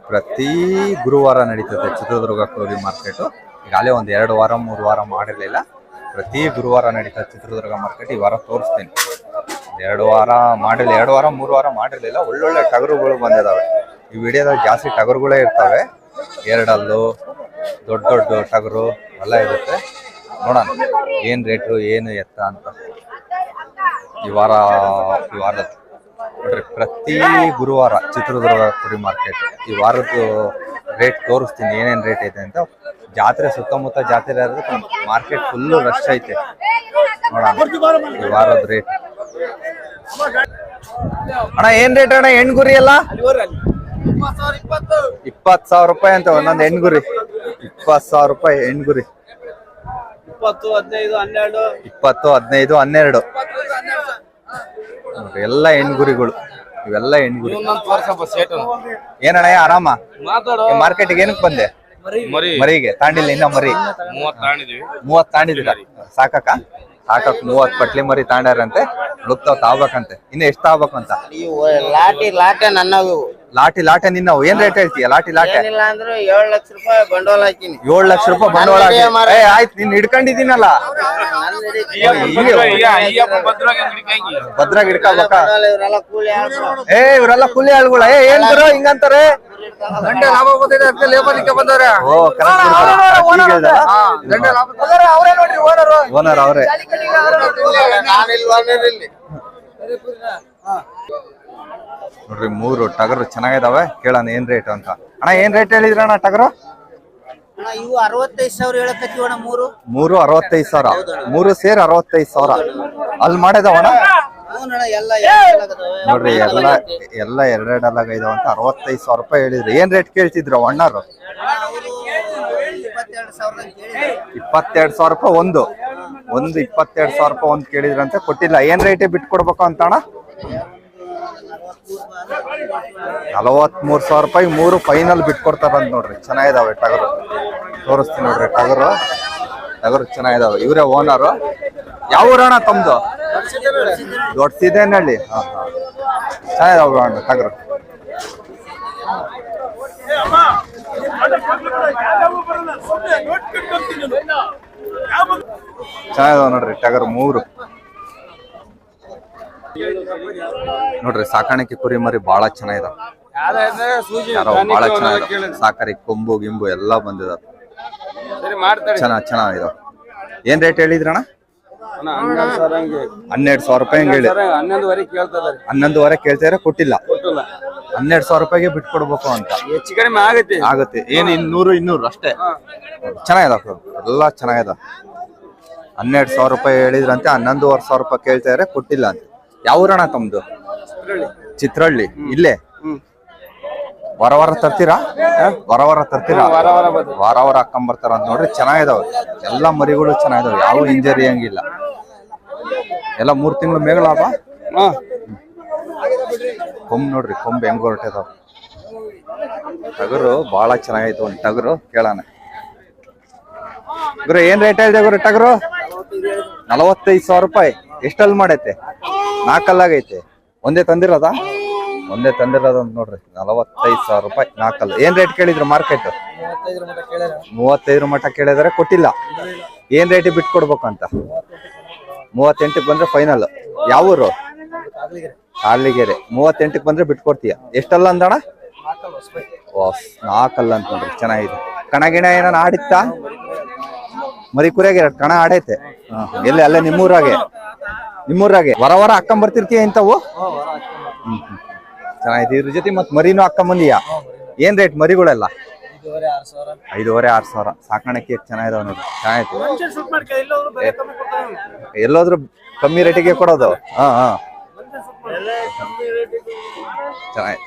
ಪ್ರತಿ ಗುರುವಾರ ನಡೀತದೆ ಚಿತ್ರದುರ್ಗ ಕೋಳಿ ಮಾರ್ಕೆಟ್. ಈಗಾಗಲೇ ಒಂದು 2 ವಾರ 3 ವಾರ ಮಾಡಿರಲಿಲ್ಲ. ಪ್ರತಿ ಗುರುವಾರ ನಡೀತದೆ ಚಿತ್ರದುರ್ಗ ಮಾರ್ಕೆಟ್. ಈ ವಾರ ತೋರಿಸ್ತೀನಿ. 2 ವಾರ ಮಾಡಿರಲಿಲ್ಲ, 2 ವಾರ 3 ವಾರ ಮಾಡಿರಲಿಲ್ಲ. ಒಳ್ಳೊಳ್ಳೆ ಟಗರುಗಳು ಬಂದಿದ್ದಾವೆ. ಈ ವಿಡಿಯೋದಾಗ ಜಾಸ್ತಿ ಟಗರುಗಳೇ ಇರ್ತವೆ. ಎರಡಲ್ಲು ದೊಡ್ಡ ದೊಡ್ಡ ಟಗರು ಎಲ್ಲ ಇರುತ್ತೆ. ನೋಡೋಣ ಏನು ರೇಟು ಏನು ಎತ್ತ ಅಂತ. ಈ ವಾರದ ನೋಡ್ರಿ, ಪ್ರತಿ ಗುರುವಾರ ಚಿತ್ರದುರ್ಗ ಕುರಿ ಮಾರ್ಕೆಟ್. ಈ ವಾರದ್ದು ರೇಟ್ ತೋರಿಸ್ತೀನಿ, ಏನೇನು ರೇಟ್ ಐತೆ ಅಂತ. ಜಾತ್ರೆ ಸುತ್ತಮುತ್ತ ಜಾತ್ರೆ ಇರೋದಕ್ಕೆ ಮಾರ್ಕೆಟ್ ಫುಲ್ಲು ರಶ್ ಐತೆ. ನೋಡೋಣ ಈ ವಾರದ ರೇಟ್. ಅಣ್ಣ ಏನ್ ರೇಟ್ ಅಣ್ಣ? ಹೆಣ್ಗುರಿ ಎಲ್ಲ 20,000 ರೂಪಾಯಿ ಅಂತ ಒಂದೊಂದು ಹೆಣ್ಗುರಿ. 20,000 ರೂಪಾಯಿ ಹೆಣ್ಗುರಿ. 20, 15, 12 ಎಲ್ಲ ಹೆಣ್ಗುರಿಗಳು. ಇವೆಲ್ಲ ಹೆಣ್ಗುರಿ. ಏನಣ್ಣ ಆರಾಮ? ಮಾರ್ಕೆಟ್ಗೆ ಏನಕ್ಕೆ ಬಂದೆ? ಮರಿಗೆ ತಾಂಡಿಲ್ಲ ಇನ್ನ ಮರಿ 30 ತಾಂಡಿದ್ದೀರ. ಸಾಕಕ್ಕ 30 ಪಟ್ಲಿ ಮರಿ ತಾಂಡ್ಯಾರಂತೆ. ಲುಕ್ತಾವ್ ತಾಗ್ಬೇಕಂತೆ. ಇನ್ನು ಎಷ್ಟು ತಾಗ್ಬೇಕಂತ? ಲಾಟೆ ನಿನ್ನವು. ಏನ್ ರೇಟ್ ಹೇಳ್ತೀಯ? ಲಾಟೆ 7 ಲಕ್ಷ ರೂಪಾಯಿ ಬಂಡವಾಳ ಹಾಕಿನಿ. 7 ಲಕ್ಷ ರೂಪಾಯಿ ಬಂಡವಾಳ. ಆಯ್ತು, ನೀನ್ ಹಿಡ್ಕೊಂಡಿದ್ದೀನಲ್ಲ ಭದ್ರಾಗ ಹಿಡ್ಕೋಬೇಕ. ಇವರೆಲ್ಲ ಕೂಲಿ ಆಳುಗಳ. ಏನ್ ಗುರು ಹಿಂಗಂತಾರೆ? ಲಾಭ ಬಂದವ್ರ. ಓನರ್ ಅವ್ರೆ. ನೋಡ್ರಿ 3 ಟಗರು ಚೆನ್ನಾಗಿದಾವೆ. ಕೇಳೋಣ ಏನ್ ರೇಟ್ ಅಂತ. ಅಣ್ಣ ಏನ್ ರೇಟ್ ಹೇಳಿದ್ರ ಅಣ್ಣ ಟಗರು? ಇವು 65,000 ಹೇಳಕತ್ತೀವಣ್ಣ. 3 65,000. 3 ಸೇರಿ 65,000. ಅಲ್ಲಿ ಮಾಡಿದವಣ್ಣ ನೋಡ್ರಿ. ಎಲ್ಲ ಎರಡೆರಡಲ್ಲಾಗ ಇದಾವ ಅಂತ 65,000 ರೂಪಾಯಿ ಹೇಳಿದ್ರಿ. ಏನ್ ರೇಟ್ ಕೇಳ್ತಿದ್ರು ಅಣ್ಣರು? 22,000 ರೂಪಾಯಿ ಒಂದು 22,000 ರೂಪಾಯಿ ಒಂದು ಕೇಳಿದ್ರಂತೆ. ಕೊಟ್ಟಿಲ್ಲ. ಏನ್ ರೇಟ್ ಬಿಟ್ಕೊಡ್ಬೇಕು ಅಂತ ಅಣ್ಣ? 43,000 ರೂಪಾಯಿ 3 ಫೈನಲ್ ಬಿಟ್ಕೊಡ್ತಾರಂತ. ನೋಡ್ರಿ ಚೆನ್ನಾಗಿದಾವೆ ಟಗರು. ತೋರಿಸ್ತೀನಿ ನೋಡ್ರಿ ಟಗರು ಚೆನ್ನಾಗಿದಾವೆ. ಇವರೇ ಓನರು. ಯಾವ ಊರಣ್ಣ ತಮ್ದು? ದೊಡ್ಡ ಸಿದ್ದೇನಹಳ್ಳಿ. ಚೆನ್ನಾಗಿದಾವೆ ಅಣ್ಣ ಟಗರು. ಚೆನ್ನಾಗಿದಾವೆ ನೋಡ್ರಿ ಟಗರು 3. ನೋಡ್ರಿ ಸಾಕಾಣಿಕೆ ಕುರಿ ಮರಿ ಬಹಳ ಚೆನ್ನಾಗಿದಾವೆ. ಬಹಳ ಚೆನ್ನಾಗಿದಾವೆ. ಸಾಕಾರಿ ಕೊಂಬು ಗಿಂಬು ಎಲ್ಲ ಬಂದಿದಾವೆ. ಚೆನ್ನಾಗಿದಾವೆ. ಏನ್ ರೇಟ್ ಹೇಳಿದ್ರಣ್ಣ? 12,000 ರೂಪಾಯಿ ಹಂಗೆ ಹೇಳಿ. 11,500 ಕೇಳ್ತಾರೆ. ಕೊಟ್ಟಿಲ್ಲ. 12,000 ರೂಪಾಯಿಗೆ ಬಿಟ್ಕೊಡ್ಬೇಕು ಅಂತ. ಹೆಚ್ಚು ಕಡಿಮೆ ಆಗುತ್ತೆ. ಏನು 100 ಅಷ್ಟೇ. ಚೆನ್ನಾಗಿದಾವೆ ಎಲ್ಲ ಚೆನ್ನಾಗಿದಾವೆ. 12,000 ರೂಪಾಯಿ ಹೇಳಿದ್ರಂತೆ. 11,500 ರೂಪಾಯಿ ಕೇಳ್ತಾರೆ. ಕೊಟ್ಟಿಲ್ಲ ಅಂತ. ಯಾವ ಊರಣ್ಣ ತಮ್ದು? ಚಿತ್ರಹಳ್ಳಿ. ಇಲ್ಲೇ ವಾರ ತರ್ತೀರಾ? ವಾರ ತರ್ತೀರಾ? ವಾರ ಹಾಕೊಂಬರ್ತಾರ ಅಂತ. ನೋಡ್ರಿ ಚೆನ್ನಾಗಿದಾವೆ ಎಲ್ಲ ಮರಿಗಳು. ಚೆನ್ನಾಗಿದಾವೆ. ಯಾವ ಇಂಜರಿ ಹಂಗಿಲ್ಲ. ಎಲ್ಲ 3 ತಿಂಗಳು ಮೇಗಳಾವ. ಕೊಂಬ್ ನೋಡ್ರಿ ಕೊಂಬ್ ಹೆಂಗ್ ಹೊರಟಿದಾವ. ಟಗರು ಬಹಳ ಚೆನ್ನಾಗೈತೆ. ಒಂದು ಟಗರು ಕೇಳೋಣ. ಗುರು ಏನ್ ರೇಟ್ ಹೇಳಿದೆ ಗುರು ಟಗರು? 45,000 ರೂಪಾಯಿ. ಎಷ್ಟಲ್ಲಿ ಮಾಡೈತೆ? 4 ಅಲ್ಲಾಗೈತೆ. ಒಂದೇ ತಂದಿರೋದ ನೋಡ್ರಿ. 45,000 ರೂಪಾಯಿ 4 ಅಲ್ಲ. ಏನ್ ರೇಟ್ ಕೇಳಿದ್ರು ಮಾರ್ಕೆಟ್? 35 ಮಟ್ಟ ಕೇಳಿದಾರೆ. ಕೊಟ್ಟಿಲ್ಲ. ಏನ್ ರೇಟ್ ಬಿಟ್ಕೊಡ್ಬೇಕು ಅಂತ? 38ಕ್ಕೆ ಬಂದ್ರೆ ಫೈನಲ್. ಯಾವ ಊರು? ಕಾರ್ಲಿಗೆರೆ. 38ಕ್ಕೆ ಬಂದ್ರೆ ಬಿಟ್ಕೊಡ್ತೀಯ. ಎಷ್ಟಲ್ಲ ಅಂದಣ? 4 ಅಲ್ಲ ಅಂತ ನೋಡ್ರಿ. ಚೆನ್ನಾಗಿದೆ. ಕಣಗಿಣ ಏನಾನ ಆಡಿತ್ತಾ? ಮರಿ ಕುರಿಯಾಗೆ 2 ಕಣ ಆಡೈತೆ. ಎಲ್ಲಿ ಅಲ್ಲೇ ನಿಮ್ಮೂರಾಗೆ ವಾರ ಹಾಕೊಂಡ್ ಬರ್ತಿರ್ತೀಯ ಇಂಥವು? ಚೆನ್ನಾಗಿದೆ. ಇದ್ರ ಜೊತೆ ಮತ್ ಮರಿನೂ ಹಾಕೊಂಬಂದಿಯಾ? ಏನ್ ರೇಟ್ ಮರಿಗಳೆಲ್ಲ? 5,500-6,000. ಸಾಕಾಣಿಕೆ ಚೆನ್ನಾಗಿದಾವ ನೋಡ್ರಿ. ಚೆನ್ನಾಗಿತ್ತು. ಎಲ್ಲೋದ್ರು ಕಮ್ಮಿ ರೇಟಿಗೆ ಕೊಡೋದು. ಚೆನ್ನಾಗಿ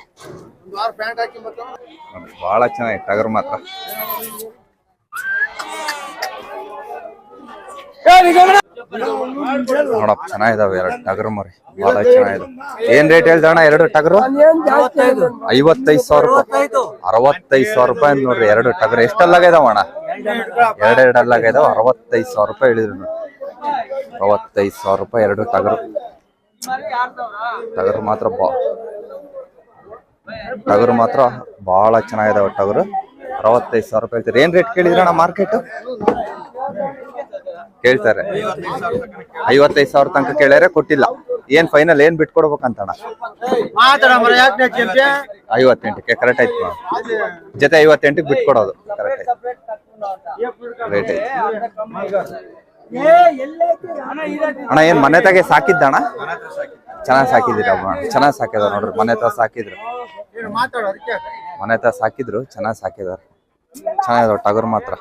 ಬಹಳ ಚೆನ್ನಾಗಿ ಟಗರ್ ಮಾತ್ರ. ನೋಡಪ್ಪ ಚೆನ್ನಾಗಿದಾವೆ 2 ಟಗರು ಮರಿ. ಬಹಳ ಚೆನ್ನಾಗಿದೆ. ಏನ್ ರೇಟ್ ಹೇಳ್ದಣ್ಣ 2 ಟಗರು? 55,000 ರೂಪಾಯಿ. 65,000 ರೂಪಾಯಿ ನೋಡ್ರಿ 2 ಟಗರು. ಎಷ್ಟಲ್ಲಾಗಿದಾವ ಅಣ್ಣ? 2 ಅಲ್ಲಾಗಿದಾವ. 65,000 ರೂಪಾಯಿ ಹೇಳಿದ್ರು ನೋಡಿ. 65,000 ರೂಪಾಯಿ 2 ಟಗರು. ಟಗರು ಮಾತ್ರ ಟಗರು ಮಾತ್ರ ಬಹಳ ಚೆನ್ನಾಗಿದಾವೆ ಟಗರು. 65,000 ರೂಪಾಯಿ ಹೇಳ್ತಾರೆ. ಏನ್ ರೇಟ್ ಕೇಳಿದ್ರಣ್ಣ ಮಾರ್ಕೆಟ್? ಕೇಳ್ತಾರೆ 55,000 ತನಕ ಕೇಳ್ಯಾರೆ, ಕೊಟ್ಟಿಲ್ಲ. ಏನ್ ಫೈನಲ್ ಏನ್ ಬಿಟ್ಕೊಡ್ಬೇಕಂತಣ್ಣ? 58ಕ್ಕೆ ಕರೆಕ್ಟ್ ಆಯ್ತು. ಜೊತೆ 58ಕ್ಕೆ ಬಿಟ್ಕೊಡೋದು ಕರೆಕ್ಟ್ ಆಯ್ತು. ರೇಟ್ ಐತಿ ಅಣ್ಣ. ಏನ್ ಮನೆ ತಾಗೆ ಸಾಕಿದ್ದಣ್ಣ? ಚೆನ್ನಾಗಿ ಸಾಕಿದಿರ? ಚೆನ್ನಾಗಿ ಸಾಕಿದಾರ ನೋಡ್ರಿ. ಮನೆ ತ ಸಾಕಿದ್ರು, ಮನೆ ತ ಸಾಕಿದ್ರು, ಚೆನ್ನಾಗಿ ಸಾಕಿದಾರ. ಚೆನ್ನಾಗಿದಾವ ಟಗರ್ ಮಾತ್ರ.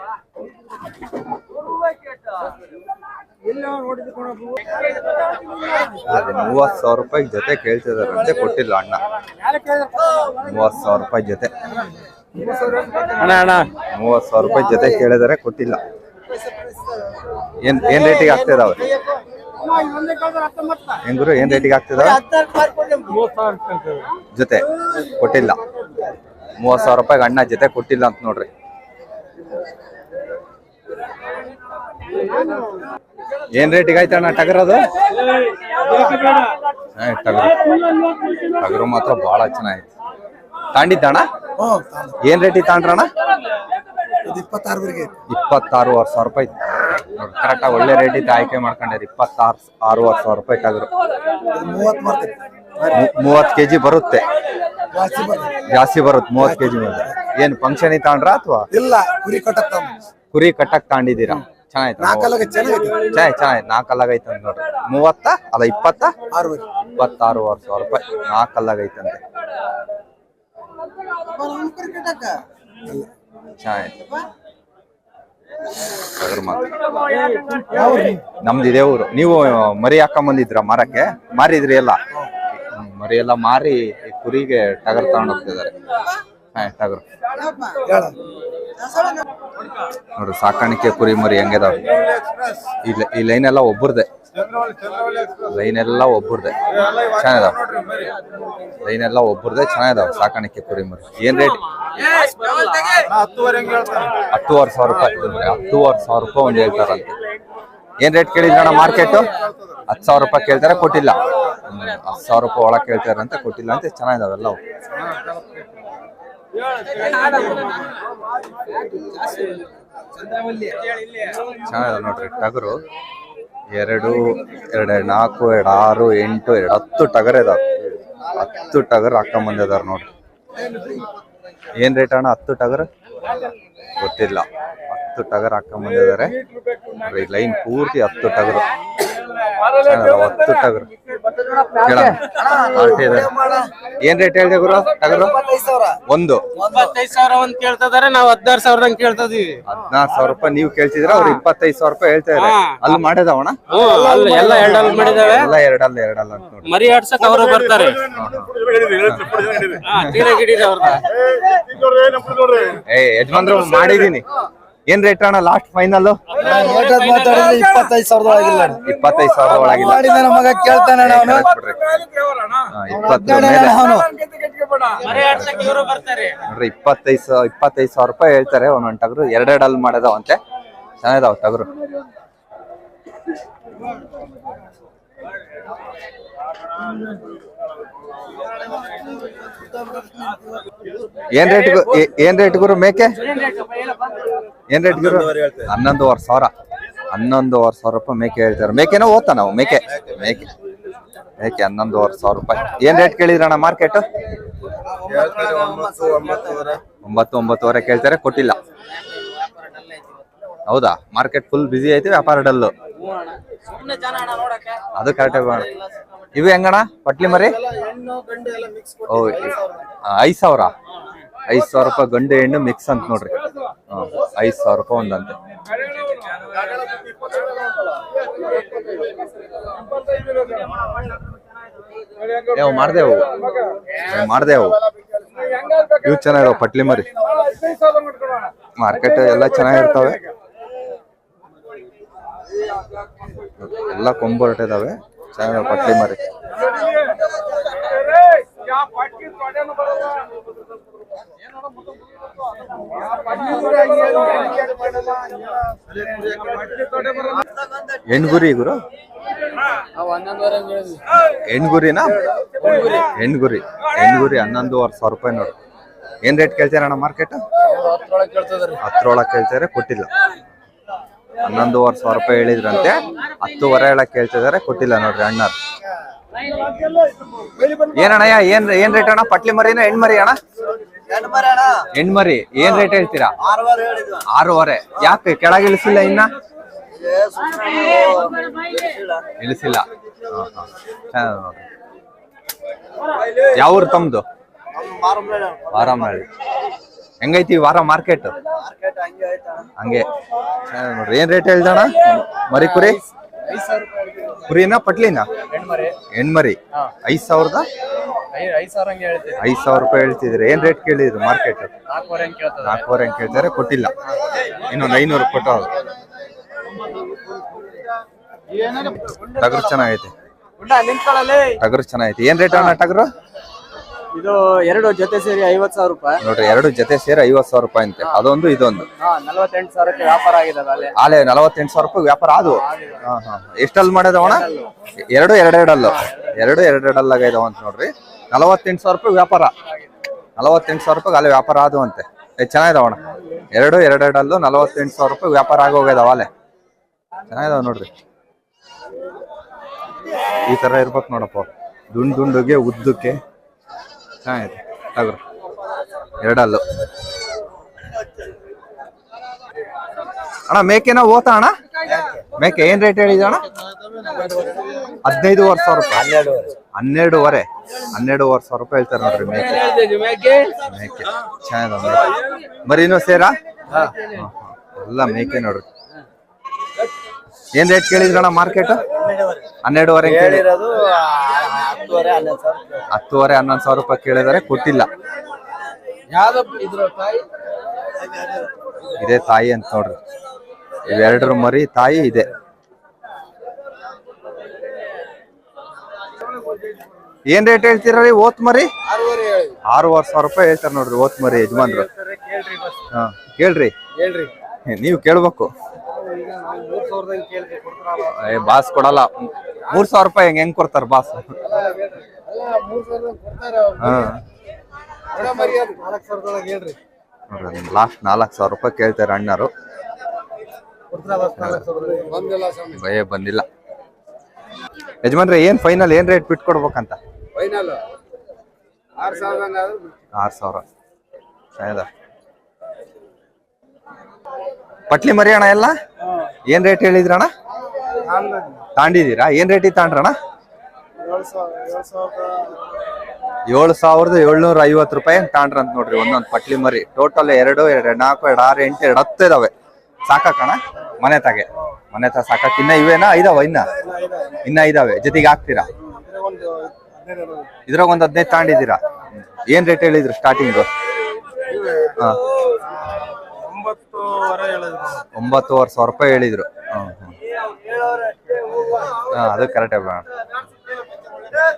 30,000 ರೂಪಾಯಿ ಜೊತೆ ಕೇಳ್ತಿದಾರಂತೆ, ಕೊಟ್ಟಿಲ್ಲ ಅಣ್ಣ. 30,000 ರೂಪಾಯಿ ಜೊತೆ, 30,000 ರೂಪಾಯಿ ಜೊತೆ ಕೇಳಿದಾರೆ, ಕೊಟ್ಟಿಲ್ಲ. ಏನ್ ರೇಟಿಗೆ ಆಗ್ತಿದಾವೆ ಹೆಂಗುರು? ಏನ್ ರೇಟಿಗೆ ಆಗ್ತಿದಾವೆ ಜೊತೆ? ಕೊಟ್ಟಿಲ್ಲ. 30,000 ರೂಪಾಯಿಗೆ ಅಣ್ಣ ಜೊತೆ ಕೊಟ್ಟಿಲ್ಲ ಅಂತ ನೋಡ್ರಿ. ಏನ್ ರೇಟಿಗೆ ಆಯ್ತಣ್ಣ ಟಗರ್ ಅದು? ಟಗರು ಮಾತ್ರ ಬಹಳ ಚೆನ್ನಾಗಿತ್ತು. ತಾಂಡಿದ್ದಣ್ಣ? ಏನ್ ರೇಟಿಗೆ ತಾಂಡ್ರಣ್ಣ? 26,000 ರೂಪಾಯಿ. ಕರೆಕ್ಟ್ ಆಗಿ ಒಳ್ಳೆ ರೇಟ್ ಇತ್ತು, ಆಯ್ಕೆ ಮಾಡ್ಕೊಂಡ್ರಿ. 26,000 ರೂಪಾಯಿ ಟಗರು. 30 kg ಬರುತ್ತೆ, ಜಾಸ್ತಿ ಬರುತ್ತೆ 30 kg ಮೇಲೆ. ಏನ್ ಫಂಕ್ಷನ್ ತಾಂಡ್ರ ಅಥವಾ ಇಲ್ಲ ಕುರಿ ಕಟ್ಟಕ್ ತಾಂಡಿದ್ದೀರಾ? ಚೆನ್ನಾಯ್ತು, ಚೆನ್ನಾಯ್ತು. 4 ಅಲ್ಲಾಗೈತೆ ಅಂತ ನೋಡ್ರಿ. 30 ಅಲ್ಲ 26,000 ರೂಪಾಯಿ 4 ಅಲ್ಲಾಗೈತಂತೆ. ಚೆನ್ನಾಯ್ತು. ನಮ್ದು ಇದೇ ಊರು. ನೀವು ಮರಿ ಹಾಕೊಂಬಂದಿದ್ರ ಮಾರಕ್ಕೆ? ಮಾರಿದ್ರಿ ಎಲ್ಲ? ಮರಿ ಎಲ್ಲ ಮಾರಿ ಕುರಿಗೆ ಟಗರ್ ತಗೊಂಡ್ ಹೋಗ್ತಿದ್ದಾರೆ. ಟಗರು ನೋಡ್ರಿ, ಸಾಕಾಣಿಕೆ ಕುರಿ ಮರಿ ಹೆಂಗಿದಾವೆ. ಈ ಲೈನ್ ಎಲ್ಲ ಒಬ್ಬರದೇ, ಲೈನ್ ಎಲ್ಲ ಒಬ್ಬರದೇ. ಚೆನ್ನಾಗಿದಾವ ಲೈನ್ ಎಲ್ಲ ಒಬ್ಬರದೇ, ಚೆನ್ನಾಗಿದಾವೆ ಸಾಕಾಣಿಕೆ ಕುರಿ ಮರಿ. ಏನ್ ರೇಟ್? 10,500 ರೂಪಾಯಿ. 10,500 ರೂಪಾಯಿ ಒಂದು ಹೇಳ್ತಾರಂತೆ. ಏನ್ ರೇಟ್ ಕೇಳಿದ್ರಣ್ಣ ಮಾರ್ಕೆಟ್? 10,000 ರೂಪಾಯಿ ಕೇಳ್ತಾರೆ, ಕೊಟ್ಟಿಲ್ಲ. 10,000 ರೂಪಾಯಿ ಒಳಗೆ ಕೇಳ್ತಾರಂತೆ, ಕೊಟ್ಟಿಲ್ಲ ಅಂತ. ಚೆನ್ನಾಗಿದಾವೆಲ್ಲ ಚೆನ್ನಾಗಿದಾವೆ ನೋಡ್ರಿ ಟಗರು. 2, 4, 6, 8, 10 ಟಗರ್ ಇದಾವೆ. 10 ಟಗರ್ ಹಾಕೊಂಬಂದಿದಾರ ನೋಡ್ರಿ. ಏನ್ ರೇಟ್ ಅಣ್ಣ 10 ಟಗರ್? ಗೊತ್ತಿಲ್ಲ. 10 ಟಗರ್ ಹಾಕೊಂಬಂದಿದ್ದಾರೆ. ಲೈನ್ ಪೂರ್ತಿ 10 ಟಗರು. 10 ಟಗರು ಏನ್ ರೇಟ್ ಹೇಳಿದೆ ಗುರು ಟಗರು? 25,000 ಒಂದ್ ಕೇಳ್ತಿದಾರೆ, ನಾವು 16,000 ಕೇಳ್ತಾ ಇದೀವಿ. 16,000 ರೂಪಾಯಿ ನೀವು ಕೇಳ್ತಿದ್ರ, ಅವ್ರು 25,000 ರೂಪಾಯಿ ಹೇಳ್ತಾ ಇದಾರೆ. ಅಲ್ಲಿ ಮಾಡಿದವಣ ಎಲ್ಲ 2 ಮಾಡಿದಾವೆ. ಎಲ್ಲ ಎರಡಲ್ಲ ಅಂತ ನೋಡಿ. ಮರಿ ಆಡ್ಸಕ್ ಅವರು ಬರ್ತಾರೆ. ಯಜಮಾನ್ರು ಮಾಡಿದೀನಿ. ಏನ್ ರೇಟ್ ಅಣ್ಣ ಲಾಸ್ಟ್ ಫೈನಲ್? 25,000 ಆಗಿಲ್ಲ. 25,000 ಒಳಗಿಲ್ಲ. ಮಗ ಕೇಳ್ತಾನೆ ನೋಡ್ರಿ 25,000 ರೂಪಾಯಿ ಹೇಳ್ತಾರೆ ಒಂದೊಂದು ಟಗರು. 2 ಅಲ್ಲಿ ಮಾಡಿದಾವಂತೆ. ಚೆನ್ನಾಗಿದಾವ ಟಗರು. ಏನ್ ರೇಟ್ ಗುರು ಮೇಕೆ? ಏನ್ ರೇಟ್ ಗುರು? 11,500. 11,500 ರೂಪಾಯಿ ಮೇಕೆ ಹೇಳ್ತಾರೆ. ಮೇಕೆನೋ ಓದ್ತಾ ನಾವು? ಮೇಕೆ 11,500 ರೂಪಾಯಿ. ಏನ್ ರೇಟ್ ಕೇಳಿದ್ರಣ್ಣ ಮಾರ್ಕೆಟ್? 9,900 ಕೇಳ್ತಾರೆ, ಕೊಟ್ಟಿಲ್ಲ. ಹೌದಾ? ಮಾರ್ಕೆಟ್ ಫುಲ್ ಬಿಸಿ ಐತಿ, ವ್ಯಾಪಾರ ಡಲ್ಲು. ಅದು ಕರೆಕ್ಟ್. ಇವು ಹೆಂಗಣ ಪಟ್ಲಿ ಮರಿ? 5,000. 5,000 ರೂಪಾಯಿ ಗಂಡು ಹೆಣ್ಣು ಮಿಕ್ಸ್ ಅಂತ ನೋಡ್ರಿ. 5,000 ರೂಪಾಯಿ ಒಂದಂತೆ. ಮಾಡ್ದೇವು ಇವು ಚೆನ್ನಾಗಿದಾವ ಪಟ್ಲಿ ಮರಿ. ಮಾರ್ಕೆಟ್ ಎಲ್ಲ ಚೆನ್ನಾಗಿರ್ತಾವೆ, ಎಲ್ಲ ಕೊಂಬು ಹೊರಟಿದಾವೆ. ಚೆನ್ನಾಗಿದಾವ ಪಟ್ಲಿ ಮರಿ. ಹೆಣ್ಗುರಿ ಗುರು? ಹೆಣ್ಗುರಿನಾ? ಹೆಣ್ಗುರಿ 11,500 ರೂಪಾಯಿ ನೋಡಿ. ಏನ್ ರೇಟ್ ಕೇಳ್ತೀರ ಅಣ್ಣ ಮಾರ್ಕೆಟ್? 10 ಕೇಳ್ತಾರೆ, ಕೊಟ್ಟಿಲ್ಲ. 11,500 ರೂಪಾಯಿ ಹೇಳಿದ್ರಂತೆ, 10 ಹೇಳಕ್ ಕೇಳ್ತಿದಾರೆ, ಕೊಟ್ಟಿಲ್ಲ ನೋಡ್ರಿ ಅಣ್ಣಾರ್. ಏನಣ್ಣಯ್ಯ ಏನ್ ರೇಟ್ ಅಣ್ಣ? ಪಟ್ಲಿ ಮರಿನ ಹೆಣ್ಮರಿ ಅಣ್ಣ? ಹೆಣ್ಮರಿ ಏನ್ ರೇಟ್ ಹೇಳ್ತೀರಾ? 6.5. ಯಾಕೆ ಕೆಳಗೆ ಇಳಿಸಿಲ್ಲ? ಇನ್ನ ಇಳಿಸಿಲ್ಲ. ನೋಡ್ರಿ. ಯಾವ ಊರು ತಮ್ದು? ವಾರಮಳ್ಳಿ. ಹೆಂಗೈತಿ ವಾರ ಮಾರ್ಕೆಟ್? ಹಂಗೆ ನೋಡ್ರಿ. ಏನ್ ರೇಟ್ ಹೇಳ್ದಣ ಮರಿ ಕುರಿ? ಕುರಿನಾ ಪಟ್ಲಿನ? ಹೆಣ್ಮರಿ 5,000. 5,000 ರೂಪಾಯಿ ಹೇಳ್ತಿದ್ರೆ. ಏನ್ ರೇಟ್ ಕೇಳಿದ್ರು ಮಾರ್ಕೆಟ್? 4.5 ಕೇಳ್ತಾರೆ, ಕೊಟ್ಟಿಲ್ಲ. ಇನ್ನೊಂದು 500 ಕೊಟ್ಟವ್ರು. ಟಗರು ಚೆನ್ನಾಗೈತೆ. ಟಗರು ಚೆನ್ನಾಗೈತೆ. ಏನ್ ರೇಟ್ ಅಣ್ಣ ಟಗರು? ಇದು 2 ಜೊತೆ ಸೇರಿ 50,000 ರೂಪಾಯಿ ನೋಡ್ರಿ. 2 ಜೊತೆ ಸೇರಿ 50,000 ರೂಪಾಯಿ ಅಂತೆ. ಅದೊಂದು ಇದೊಂದು 48,000 ವ್ಯಾಪಾರ ಆಗಿದೆ. ಆಲೆ 48,000 ರೂಪಾಯಿ ವ್ಯಾಪಾರ ಅದು. ಎಷ್ಟಲ್ಲಿ ಮಾಡ್ಯದವಣ? 2 ಎರಡೆರಡಲ್ಲಾಗೈದವ ಅಂತ ನೋಡ್ರಿ. 48,000 ರೂಪಾಯಿ ವ್ಯಾಪಾರ. 48,000 ರೂಪಾಯಿ ಅಲ್ಲಿ ವ್ಯಾಪಾರ ಅದು ಅಂತೆ. ಚೆನ್ನಾಗಿದಾವಣ. 2 ಎರಡೆರಡಲ್ಲೂ 48,000 ರೂಪಾಯಿ ವ್ಯಾಪಾರ ಆಗೋಗ್ಯದವ ಅಲ್ಲೇ. ಚೆನ್ನಾಗಿದಾವ ನೋಡ್ರಿ. ಈ ತರ ಇರ್ಬೇಕು ನೋಡಪ್ಪ, ದುಂಡುಗೆ ಉದ್ದಕ್ಕೆ ಚೆನ್ನಾಗಿದೆ ಟಗರು. 2 ಅಣ್ಣ ಮೇಕೆನ ಓತಾ ಅಣ್ಣ? ಮೇಕೆ ಏನ್ ರೇಟ್ ಹೇಳಿದ ಅಣ್ಣ? 15,500 ರೂಪಾಯಿ. 12,500 ರೂಪಾಯಿ ಹೇಳ್ತಾರೆ ನೋಡ್ರಿ ಮೇಕೆ. ಚೆನ್ನಾಗಿದೆ ಮರಿನೂ ಸೇರಾ? ಎಲ್ಲ ಮೇಕೆ ನೋಡ್ರಿ. ಏನ್ ರೇಟ್ ಕೇಳಿದ್ರಣ್ಣ ಮಾರ್ಕೆಟ್? 12,500 ಕೇಳಿರೋದು. 10,500 ರೂಪಾಯಿ ಕೇಳಿದಾರೆ, ಕೊಟ್ಟಿಲ್ಲ. ಇದೇ ತಾಯಿ ಅಂತ ನೋಡ್ರಿ. ಇವೆರಡರ ಮರಿ ತಾಯಿ ಇದೆ. ಏನ್ ರೇಟ್ ಹೇಳ್ತೀರಿ ಓತ್ ಮರಿ? 6,500 ರೂಪಾಯಿ ಹೇಳ್ತಾರ ನೋಡ್ರಿ ಓತ್ ಮರಿ ಯಜಮಾನ್ರು. ಕೇಳ್ರಿ, ನೀವು ಕೇಳ್ಬೇಕು. ಬಾಸ್ ಕೊಡಲ್ಲ. 3,000 ರೂಪಾಯಿ ಹೆಂಗ್ ಕೊಡ್ತಾರ ಬಾಸ್? ಲಾಸ್ಟ್ 4,000 ರೂಪಾಯಿ ಕೇಳ್ತಾರೆ ಅಣ್ಣರು. ಭಯ ಬಂದಿಲ್ಲ. ಯಜಮಾನ್ರೆ ಏನ್ ಫೈನಲ್ ಏನ್ ರೇಟ್ ಬಿಟ್ಟು ಕೊಡ್ಬೇಕಂತ? 6,000. ಪಟ್ಲಿ ಮರಿ ಅಣ್ಣ ಎಲ್ಲ ಏನ್ ರೇಟ್ ಹೇಳಿದ್ರಣ್ಣ? ತಾಂಡಿದೀರಾ? ಏನ್ ರೇಟಿಗೆ ತಾಂಡ್ರಣ್ಣ? 7,750 ರೂಪಾಯಿ ತಾಂಡ್ರಂತ ನೋಡ್ರಿ ಒಂದೊಂದು ಪಟ್ಲಿ ಮರಿ. ಟೋಟಲ್ 2, 2, 4, 2, 6, 8, 2, 10 ಇದಾವೆ. ಸಾಕಣ್ಣ ಮನೆ ಸಾಕಕ್? ಇನ್ನ ಇವೇನಾ? ಇದಾವ ಇನ್ನ ಇದಾವೆ ಜೊತೆಗೆ ಹಾಕ್ತೀರಾ? ಇದ್ರಾಗ ಒಂದ್ 15 ತಾಂಡಿದ್ದೀರಾ? ಏನ್ ರೇಟ್ ಹೇಳಿದ್ರು ಸ್ಟಾರ್ಟಿಂಗ್? 9,500 ರೂಪಾಯಿ ಹೇಳಿದ್ರು. ಅದು ಕರೆಕ್ಟ್.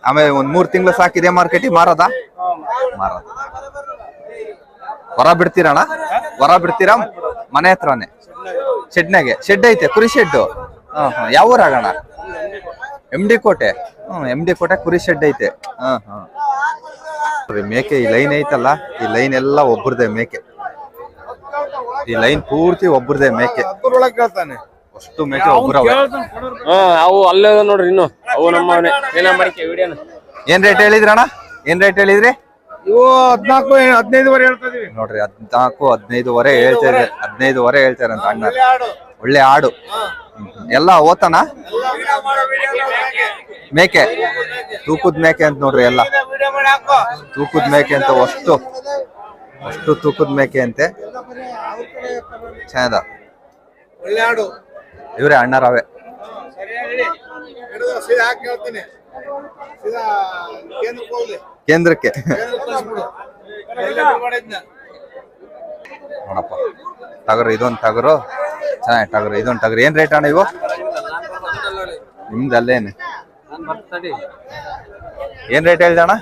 ಆಮೇಲೆ 3 ತಿಂಗಳು ಸಾಕಿದೆ ಮಾರ್ಕೆಟಿಗೆ ಮಾರೋದ? ಹೊರ ಬಿಡ್ತೀರಣ್ಣ? ಮನೆ ಹತ್ರನೇ ಶೆಡ್ನಾಗೆ? ಶೆಡ್ ಐತೆ, ಕುರಿ ಶೆಡ್. ಯಾವ ಊರಾಗಣ? MD ಕೋಟೆ. MD ಕೋಟೆ ಕುರಿ ಶೆಡ್ ಐತೆ. ಮೇಕೆ ಈ ಲೈನ್ ಐತಲ್ಲ, ಈ ಲೈನ್ ಎಲ್ಲ ಒಬ್ಬರದೇ ಮೇಕೆ. ಈ ಲೈನ್ ಪೂರ್ತಿ ಒಬ್ಬರದೇ ಮೇಕೆ. ಅಷ್ಟು ಮೇಕೆ ಒಬ್ಬರವೆ. ಅವು ಅಲ್ಲೇ ನೋಡ್ರಿ. ಇನ್ನು ಅವು ನಮ್ಮವನೇ. ಏನ್ ರೇಟ್ ಹೇಳಿದ್ರಣ್ಣ? ಏನ್ ರೇಟ್ ಹೇಳಿದ್ರಿ? ಇವು 14-15 ಹೇಳ್ತಾ ಇದೀವಿ ನೋಡ್ರಿ. 14-15 ಹೇಳ್ತಾರೆ. 15 ಹೇಳ್ತಾರೆ ಅಂತ ಅಣ್ಣ. ಒಳ್ಳೆ ಆಡು ಎಲ್ಲ ಓತನ ಮೇಕೆ. ತೂಕದ ಮೇಕೆ ಅಂತ ನೋಡ್ರಿ. ಎಲ್ಲ ತೂಕದ ಮೇಕೆ ಅಂತ. ಅಷ್ಟು ತೂಕದ ಮೇಕೆ ಅಂತೆ. ಚೆನ್ನಾದ ಇವ್ರೆ ಅಣ್ಣರವೆ. ಕೇಂದ್ರಕ್ಕೆ ನೋಡಪ್ಪ. ಟಗರು ಇದೊಂದು ಟಗರು ಚೆನ್ನಾಗಿ. ಟಗರು ಇದೊಂದು ಟಗರು. ಏನ್ ರೇಟ್ ಅಣ್ಣ ಇವು? ನಿಮ್ದಲ್ಲೇನು? ಏನ್ ರೇಟ್ ಹೇಳ್ದ ಅಣ್ಣ?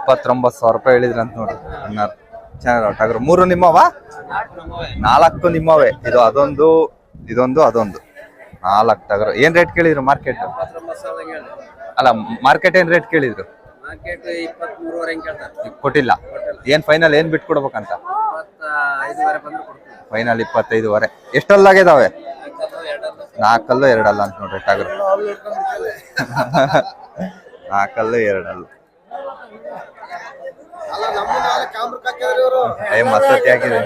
29,000 ರೂಪಾಯಿ ಹೇಳಿದ್ರಂತ ನೋಡ್ರಿ ಅಣ್ಣಾರು. ಚೆನ್ನಾಗಿ ಟಗರು. 3 ನಿಮ್ಮವ? 4 ನಿಮ್ಮವೇ. ಇದು ಅದೊಂದು ಇದೊಂದು ಅದೊಂದು 4 ಟಗರು. ಏನ್ ರೇಟ್ ಕೇಳಿದ್ರು ಮಾರ್ಕೆಟ್? ಅಲ್ಲ, ಮಾರ್ಕೆಟ್ ಏನ್ ರೇಟ್ ಕೇಳಿದ್ರು? ಮಾರ್ಕೆಟ್ 23.5 ಹಿಂಗ್ ಕೇಳ್ತಾರೆ. ಕೊಟ್ಟಿಲ್ಲ. ಏನ್ ಫೈನಲ್ ಏನ್ ಬಿಟ್ಟು ಕೊಡ್ಬೇಕಂತ? 25 ಬಂದ್ರೆ ಕೊಡ್ತೀವಿ. ಫೈನಲ್ 25.5. ಎಷ್ಟಲ್ಲಾಗಿದಾವೆ? 4 ಅಲ್ಲು 2 ಅಲ್ಲ ಅಂತ ನೋಡ್ರಿ ಟಗರು. 4 ಅಲ್ಲು 2 ಅಲ್ಲ. ಮಸ್ತತಿ ಆಗಿದೆ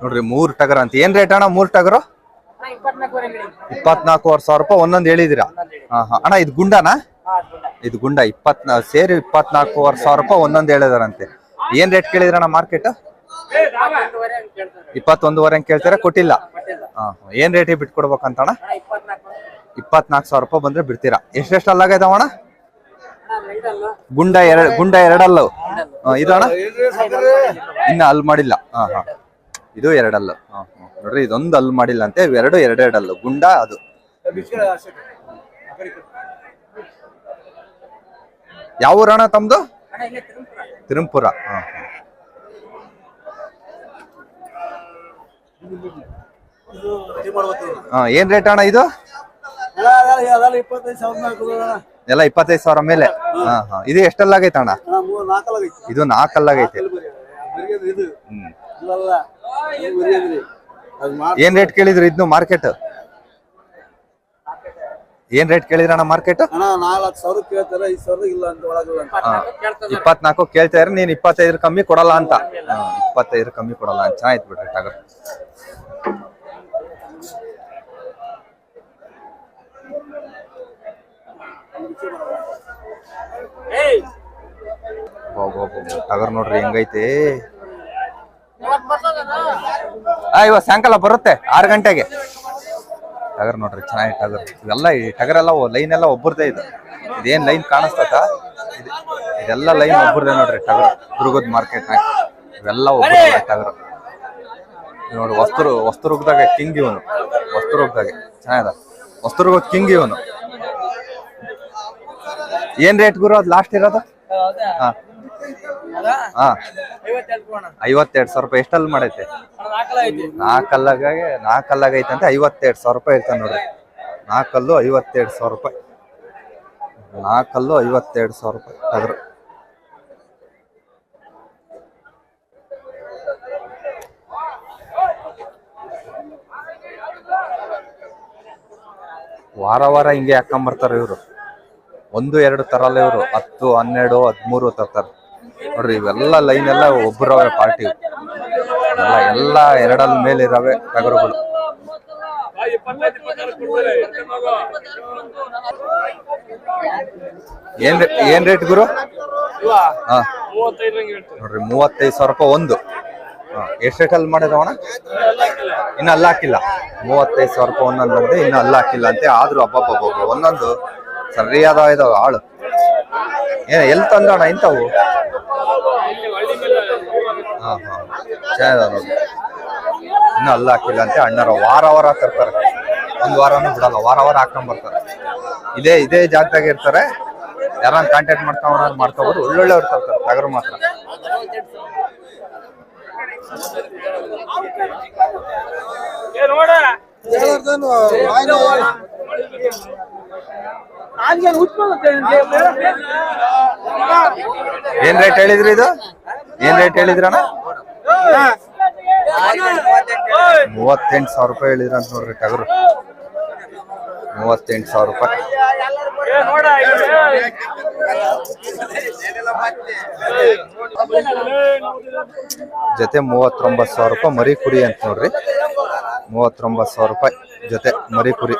ನೋಡ್ರಿ. 3 ಟಗರ್ ಅಂತ. ಏನ್ ರೇಟ್ ಅಣ್ಣ 3 ಟಗರು? 24,500 ರೂಪಾಯಿ ಒಂದೊಂದು ಹೇಳಿದಿರಾ? ಅಣ್ಣ ಇದು ಗುಂಡನಾ? ಇದು ಗುಂಡ. 24 ಸೇರಿ 24,500 ರೂಪಾಯಿ ಒಂದೊಂದು ಹೇಳಿದಾರಂತೆ. ಏನ್ ರೇಟ್ ಕೇಳಿದ್ರಣ್ಣ ಮಾರ್ಕೆಟ್? 21.5 ಕೇಳ್ತಾರೆ, ಕೊಟ್ಟಿಲ್ಲ. ಏನ್ ರೇಟಿಗೆ ಬಿಟ್ಕೊಡ್ಬೇಕಂತಣ್ಣ? 24,000 ರೂಪಾಯಿ ಬಂದ್ರೆ ಬಿಡ್ತೀರಾ? ಎಷ್ಟೆಷ್ಟಲ್ಲಾಗೈತವಣ್ಣ? ಗುಂಡ 2 ಅಲ್ಲ. ಇದು ಅಣ್ಣ ಇನ್ನ ಅಲ್ಲಿ ಮಾಡಿಲ್ಲ. ಇದು 2 ಅಲ್ಲ. ನೋಡ್ರಿ, ಇದೊಂದು ಅಲ್ಲಿ ಮಾಡಿಲ್ಲ ಅಂತೆ. 2 ಅಲ್ಲ. ಗುಂಡ ಅದು. ಯಾವ ಊರಣ ತಮ್ದು? ತಿರುಂಪುರ. ಏನ್ ರೇಟ್ ಅಣ್ಣ ಇದು? ಎಲ್ಲ 25,000 ಮೇಲೆ. ಇದು ಎಷ್ಟಲ್ಲಾಗೈತೆ ಅಣ್ಣ? ಇದು 4 ಅಲ್ಲಾಗೈತೆ. ಏನ್ ರೇಟ್ ಕೇಳಿದ್ರು ಇದ್ನು ಮಾರ್ಕೆಟ್? ಏನ್ ರೇಟ್ ಕೇಳಿದ್ರಣ್ಣ ಮಾರ್ಕೆಟ್? 24 ಕೇಳ್ತಾ ಇದ್ರೆ ನೀನ್ 25 ಕಮ್ಮಿ ಕೊಡಲ್ಲ ಅಂತ. 25 ಕಮ್ಮಿ ಕೊಡಲ್ಲ ಅಂತ. ಚೆನ್ನಾಯ್ತು ಬಿಡ್ರಿ ಟಗರ್. ಟಗರ್ ನೋಡ್ರಿ ಹೆಂಗೈತೆ. ಇವಾಗ ಸಾಯಂಕಾಲ ಬರುತ್ತೆ 6 ಗಂಟೆಗೆ. ಟಗರ್ ನೋಡ್ರಿ ಚೆನ್ನಾಗಿ ಟಗರ್. ಇವೆಲ್ಲ ಈ ಟಗರ್ ಎಲ್ಲ ಲೈನ್ ಎಲ್ಲ ಒಬ್ಬರದೇ. ಇದೇನ್ ಲೈನ್ ಕಾಣಿಸ್ತತ? ಇದೆಲ್ಲ ಲೈನ್ ಒಬ್ಬರದೇ ನೋಡ್ರಿ ಟಗರ್. ದುರ್ಗದ ಮಾರ್ಕೆಟ್ನಾಗ ಇವೆಲ್ಲ ಒಬ್ಬರದೇ ಟಗರ್ ನೋಡಿ. ವಸ್ತುರ್ಗದಾಗ ಕಿಂಗ್ ಇವನು. ವಸ್ತುರ್ಗದಾಗೆ ಚೆನ್ನಾಗಿದೆ. ವಸ್ತುರ್ಗದ ಕಿಂಗ್ ಇವನು. ಏನ್ ರೇಟ್ ಗುರು ಅದು ಲಾಸ್ಟ್ ಇರೋದು? 52,000 ರೂಪಾಯಿ. ಎಷ್ಟಲ್ಲಿ ಮಾಡೈತೆ? 4 ಅಲ್ಲಾಗೈತೆ ಅಂತ. 52,000 ರೂಪಾಯಿ ಇರ್ತಾನೆ ನೋಡ್ರಿ. 4 ಅಲ್ಲು 52,000 ರೂಪಾಯಿ. 4 ಅಲ್ಲು 52,000 ರೂಪಾಯಿ ಟಗರು. ವಾರ ಹಿಂಗೆ ಹಾಕೊಂಬರ್ತಾರ ಇವ್ರು. 1-2 ತರಲ್ಲ ಇವ್ರು. 10, 12, 13 ತರ್ತಾರ ನೋಡ್ರಿ. ಇವೆಲ್ಲ ಲೈನ್ ಎಲ್ಲ ಒಬ್ಬರವೆ ಪಾರ್ಟಿ. ಎಲ್ಲ 2 ಮೇಲೆ ಇರವೆ ಟಗರುಗಳು. ಏನ್ ರೇಟ್ ಗುರು? ನೋಡ್ರಿ 35,000 ರೂಪಾಯಿ ಒಂದು. ಎಷ್ಟು ರೇಟಲ್ಲಿ ಮಾಡಿದವಣ? ಇನ್ನು ಅಲ್ಲ ಹಾಕಿಲ್ಲ. 35,000 ರೂಪಾಯಿ ಒಂದೊಂದು ಅಂತೆ. ಇನ್ನು ಅಲ್ಲ ಹಾಕಿಲ್ಲ ಅಂತೆ. ಆದ್ರೂ ಹಬ್ಬ ಒಂದೊಂದು ಸರಿಯಾದ ಇದಾವೆ ಆಳು. ಎಲ್ಲಿ ತಂದ್ರಣ ಇಂಥವು? ಚೆನ್ನಾಗಿದೆ ನೋಡಿ. ಇನ್ನು ಅಲ್ಲ ಹಾಕಿಲ್ಲ ಅಂತೆ. ಅಣ್ಣರ ವಾರ ತರ್ತಾರೆ. ಒಂದು ವಾರನೂ ಬಿಡಲ್ಲ. ವಾರ ಹಾಕೊಂಡ್ ಬರ್ತಾರೆ. ಇದೇ ಜಾಗದಾಗ ಇರ್ತಾರೆ. ಯಾರನ್ನ ಕಾಂಟ್ಯಾಕ್ಟ್ ಮಾಡ್ಕೋಬೋದು. ಒಳ್ಳೊಳ್ಳೆ ತರ್ತಾರೆ ಟಗರು ಮಾತ್ರ. ಏನ್ ರೇಟ್ ಹೇಳಿದ್ರಿ ಇದು? ಏನ್ ರೇಟ್ ಹೇಳಿದ್ರಣ್ಣ? 38,000 ರೂಪಾಯಿ ಹೇಳಿದ್ರ ಅಂತ ನೋಡ್ರಿ ಟಗರು. 38,000 ರೂಪಾಯಿ. ಜೊತೆ 39,000 ರೂಪಾಯಿ ಮರಿ ಕುರಿ ಅಂತ ನೋಡ್ರಿ. 39,000 ರೂಪಾಯಿ ಜೊತೆ ಮರಿ ಕುರಿ.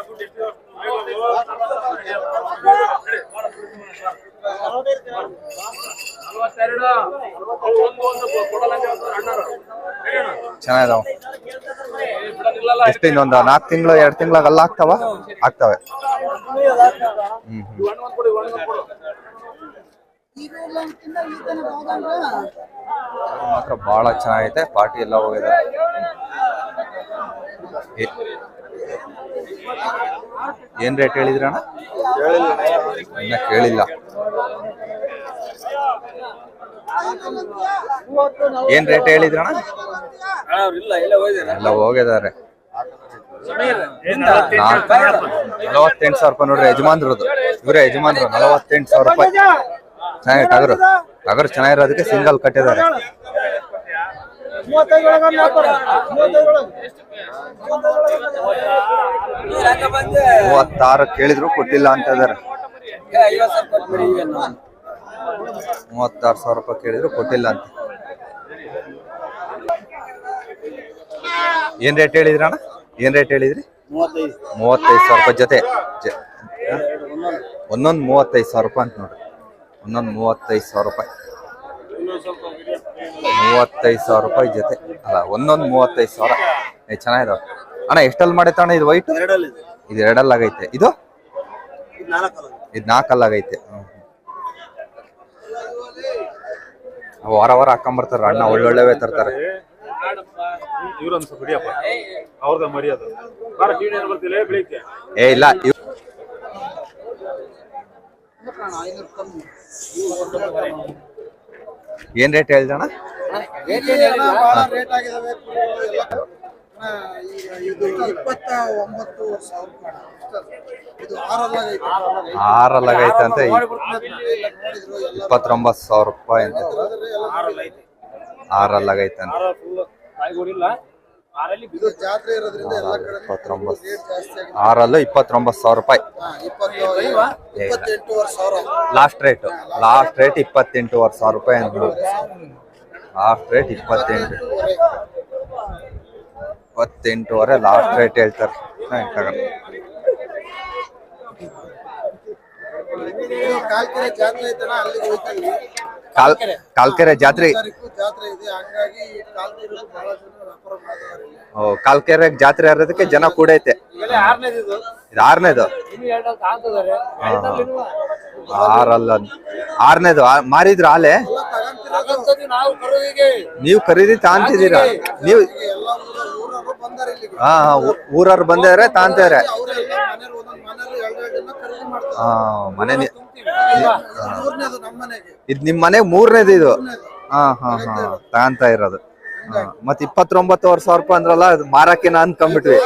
ಚೆನ್ನಾಗಿದಾವ. ಎಷ್ಟು ಇನ್ನೊಂದು 4 ತಿಂಗಳು 2 ತಿಂಗಳಾಗ ಅಲ್ಲ ಆಗ್ತವೆ. ಮಾತ್ರ ಬಹಳ ಚೆನ್ನಾಗೈತೆ. ಪಾರ್ಟಿ ಎಲ್ಲ ಹೋಗಿದ್ದಾರೆ. ಏನ್ ರೇಟ್ ಹೇಳಿದ್ರಣ್ಣ? ಇನ್ನ ಕೇಳಿಲ್ಲ. ಏನ್ ರೇಟ್ ಹೇಳಿದ್ರಣ್ಣ? ಎಲ್ಲ ಹೋಗಿದ್ದಾರೆ. ನಲವತ್ತೆಂಟು ಸಾವಿರ ರೂಪಾಯಿ ನೋಡ್ರಿ ಯಜಮಾನ್ರದ್ದು. ಇವರೇ ಯಜಮಾನ್ರು. 48,000 ರೂಪಾಯಿ. ಚೆನ್ನಾಗಿ ಟಗರು ಚೆನ್ನಾಗಿರೋದಕ್ಕೆ ಸಿಂಗಲ್ ಕಟ್ಟಿದ್ದಾರೆ. 36 ಕೇಳಿದ್ರು ಕೊಟ್ಟಿಲ್ಲ ಅಂತ ಇದಾರೆ. 36,000 ರೂಪಾಯಿ ಕೇಳಿದ್ರು ಕೊಟ್ಟಿಲ್ಲ ಅಂತ. ಏನ್ ರೇಟ್ ಹೇಳಿದ್ರಿ ಅಣ್ಣ? ಏನ್ ರೇಟ್ ಹೇಳಿದ್ರಿ? 35,000 ರೂಪಾಯಿ ಜೊತೆ. ಒಂದೊಂದು 35,000 ರೂಪಾಯಿ ಅಂತ ನೋಡ್ರಿ. ಒಂದೊಂದು 35,000 ರೂಪಾಯಿ. 35,000 ರೂಪಾಯಿ ಜೊತೆ ಅಲ್ಲ, ಒಂದೊಂದು 35,000. ಚೆನ್ನಾಗಿದಾವ ಅಣ್ಣ. ಎಷ್ಟಲ್ಲಿ ಮಾಡೈತೆ ಅಣ್ಣ ಇದು ವೈಟ್? ಇದು 2 ಆಗೈತೆ. ಇದು 4 ಆಗೈತೆ. ವಾರ ಹಾಕೊಂಬರ್ತಾರ ಅಣ್ಣ. ಒಳ್ಳೊಳ್ಳೆವೇ ತರ್ತಾರೆ. ಏ ಇಲ್ಲ, ಏನ್ ರೇಟ್ ಹೇಳ್ದಣ್ಣ? ಆರಲ್ಲಾಗೈತೆ ಅಂತ. 29,000 ರೂಪಾಯಿ ಅಂತ. ಆರಲ್ಲಾಗೈತೆ ಅಂತ. 29,000 ರೂಪಾಯಿ ಲಾಸ್ಟ್ ರೇಟ್. 28,500 ರೂಪಾಯಿ ಅಂತ. ಲಾಸ್ಟ್ ರೇಟ್ 28,500 ಲಾಸ್ಟ್ ರೇಟ್ ಹೇಳ್ತಾರೆ. ಕಾಲ್ಕೆರೆ ಜಾತ್ರೆ. ಕಾಲ್ಕೆರೆ ಜಾತ್ರೆ ಇರೋದಕ್ಕೆ ಜನ ಕೂಡೈತೆ. ಇದು 6ನೇದು. 6ನೇದು ಮಾರಿದ್ರು ಆಲೆ. ನೀವು ಖರೀದಿ ತಾಂತಿದ್ದೀರಾ? ನೀವು ಊರವ್ರು ಬಂದಿದ್ರೆ ತಾಂತಾರೆ. ಮನೆ ಇದು ನಿಮ್ ಮನೆ 3ನೇದು ಇದು. ತಾಂತ ಇರೋದು. ಮತ್ 29,000 ರೂಪಾಯಿ ಅಂದ್ರಲ್ಲ, ಮಾರಕ್ಕೆ ಅನ್ಕೊಂಡ್ಬಿಟ್ವಿ.